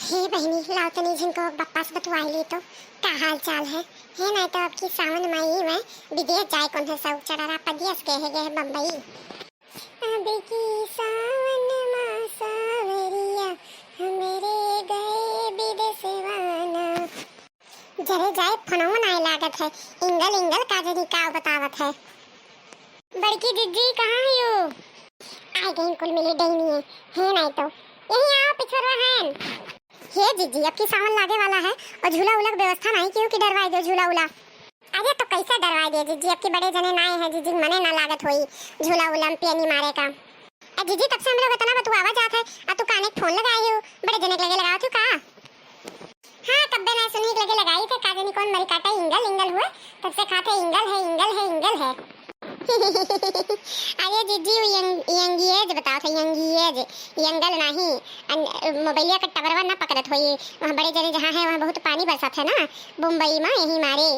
हे बहनी लाओ तनी जिनको बप्पा से बतवाई ली तो का हाल चाल है नहीं तो अब की सावन माई में विदेश जाए कौन है सब चढ़ा पदियस के है बम्बई अब की सावन मां सावरिया हमरे गए विदेशवाना जरे जाए फनौन आए लागत है इंगल इंगल का जरी का बतावत है। बड़की दीदी कहाँ है यो आई गई कुल मिली डैनी है नहीं तो यही आओ पिछड़वा है हे जीजी अब की सावन लागे वाला है और झूला उलग व्यवस्था नहीं क्यों कि डरवाई दो झूला उला। अरे तो कैसे डरवाई दे जीजी अब की बड़े जने नाए हैं जीजी मने ना लागत होई झूला उलम पियनी मारे का। जीजी तब से हम लोग इतना बतुआवा जात है आ तू काने फोन लगाई हो बड़े जने लगे लगाओ तू का। हां कब्बे ना सुनी लगे लगाई थे का जानी कौन मरी काटा इंगल इंगल हुए तब से खाते इंगल है इंगल है इंगल है। अरे जीजी यंगीएज बताओ था यंगीएज यंगल नहीं मोबाइलिया का टवरवा ना पकड़त होई वहां बड़े जने जहां है वहां बहुत पानी बरसत है ना मुंबई में यही मारे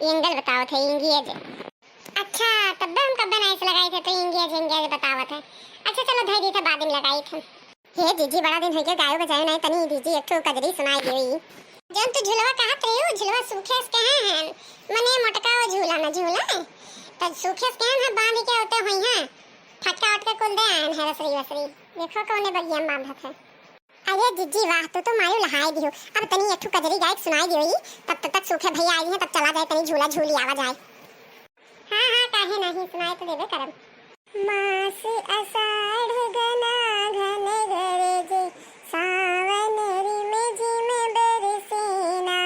यंगल बताओ थे यंगीएज। अच्छा तब हम कब ना ऐसे लगाए थे तो यंगीएज यंगीएज बतावत है। अच्छा चलो धैर्य से बाद में लगाई थे। हे जीजी बड़ा दिन हो गया गायो बजायो नहीं तनी दीजी एक ठो कजरी सुनाई देई जब तू झूलवा कहत रही हो झूलवा सूखे से है मने मोटका वो झूला ना झूला तब सूखे से है बांध के होते होई हैं फटका उठ के कुल दे आन है रसरी वसरी देखो कौने बगिया बांधत है। अरे जीजी वाह तो मारू लहाई दियो अब तनी एक ठो कजरी गायक सुनाई दियोई तब तक सूखे भैया आई हैं तब चला जाए तनी झूला झूली आवा जाए। हां हां काहे नहीं सुनाई तो देबे करम। मास आषाढ़ गना घन गरजे सावन रिमे झिमे बरसेना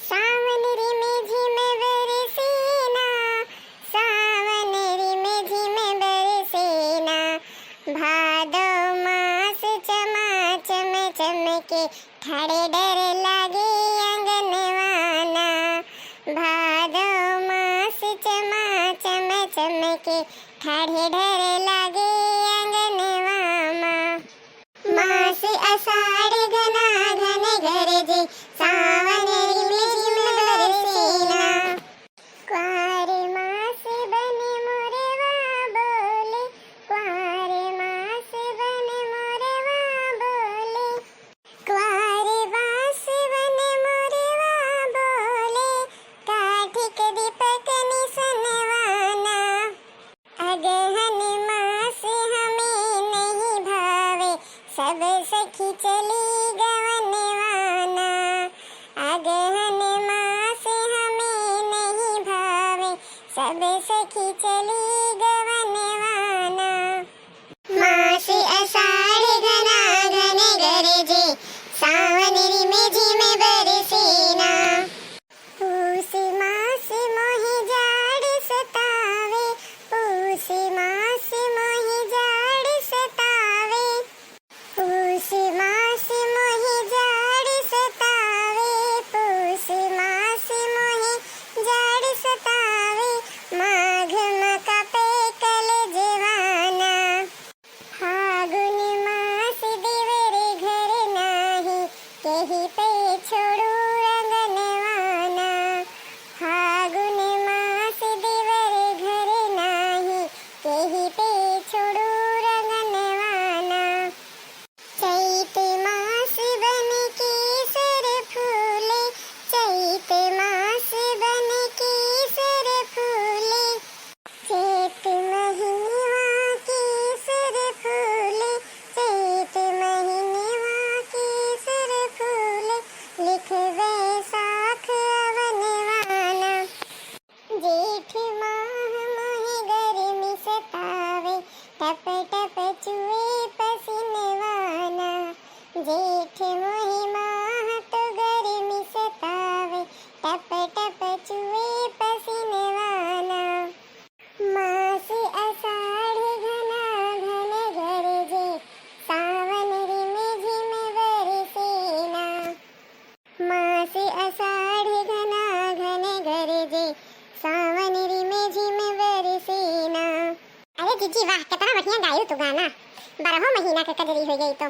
सावन रिमे झिमे बरसेना सावन रिमे झिमे बरसेना भादो मास चमा चम चमके ठड़े डर लागे अंगनवाना भादो मास चमा चम चमके ठड़े डर लागे अंगनवामा मास आषाढ़ घना घन गरजे सावन रिमे झिमे बरसेना क्वार मास बने मोरवा बोले क्वार मास बने मोरवा बोले क्वार मास बने मोरवा बोले काठिक दीपक निसनवाना अगहन मास हमें नहीं भावे सब सखी चली गवनवाना अगहन मास हमें नहीं भावे सब सखी चली गवनवाना मास आषाढ़ घना घन गरजे सावन रिमे झिमे बरसेना पूस मास मोहि जाड़ सतावे पूस मास मोहि जाड़ सतावे पूस मास मोहि जाड़ सतावे पूस मास मोहि जाड़ सतावे माघ मका पे कल जवाना फागुन मास देवर घर नाही कहीं पे छोड़ू रंगनवाना फागुन मास देवर घर नाही कहीं पे छोड़ू रंगनवाना चैत मास बन केसर फूले चैत मास बन केसर फूले चैत महीनवा केसर फूले चैत महीनवा केसर फूले लिख वैसाख अवनवाना जेठ माह मोहि गर्मी सतावे टप टप चुए पसीनवाना जेठ मोहि माह तो गर्मी सतावे टप टप चुए पसीनवाना मास आषाढ़ घना घन गरजे सावन रिमे झिमे बरसेना मास आषाढ़ घना घन गरजे सावन रिमे झिमे बरसेना। अरे जीजी वाह कितना बढ़िया गायो तू गाना 12 महीना का कजरी हो गई तो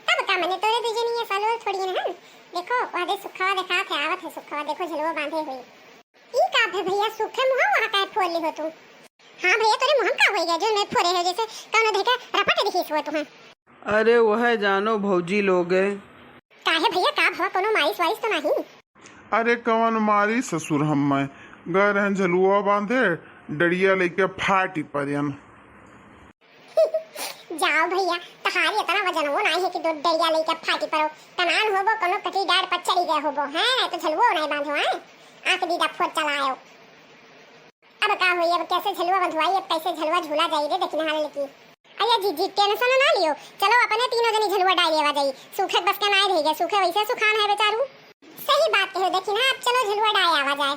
तब का मने तोरे दुजनी ये सालो थोड़ी ना देखो वादे सुखवा देखा थे आवत है सुखवा देखो झलवा बांधे हुई ई का है भैया सुखे मुहा वहां का फोड़ ली हो तू। हां भैया तोरे मुहम का हो गया जो मैं फोड़े है जैसे कौन देखा रपट दिखी सो तू। अरे वह जानो भौजी लोग है। काहे भैया का भवा कोनो मारिस वारिस तो नहीं? अरे कवन मारी ससुर हम गए रहन झलुआ बांधे डरिया लेके फाटी परियन। जाओ भैया तहारी इतना वजन वो नहीं है कि दो डरिया लेके फाटी परो। तनान होबो कोनो कटी डाड़ पर चढ़ी गए होबो हैं तो झलुआ नहीं बांधो हैं। आंख दीदा फोट चलायो। अब का होई अब कैसे झलुआ बंधवाई अब कैसे झलुआ झूला जाई रे देखने हाल की। अरे जी जी टेंशन ना लियो चलो अपने तीनों जनी झलुआ डाल लेवा जाई। सूखे बस के ना रह गए सूखे वैसे सुखान है बेचारू। सही बात कहो देखी ना अब चलो झलुआ डाल आवा जाए।